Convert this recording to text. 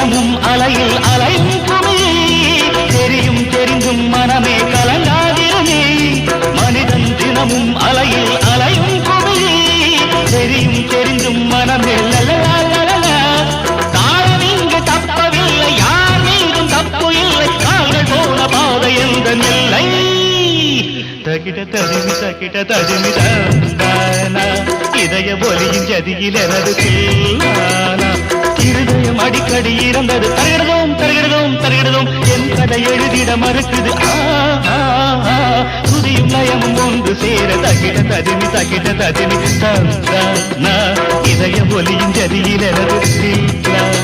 தினமும் அலையில் அலையும் குமி தெரியும் தெரிந்தும் மனமே கலங்காதிருமே மனிதன் தினமும் அலையில் அலையும் குமி தெரியும் தெரிந்தும் மனமே தாழம் இங்கு தப்பவில்லை யார் மீதும் தப்பு இல்லை கால்கள் போன பாதை என்ற நிலை தகிட தடிமி தந்தானா இதய ஒலியின் ஜதியில் எனது தேனானா இருதயம் அடிக்கடி இறந்தது தருகிறதும் என் கதை எழுதிட மறுக்குது சுதியும் நயமும் ஒன்று சேர தகிட தடிமி தந்தானா இதய ஒலியின் ஜதியில் எனது தேனா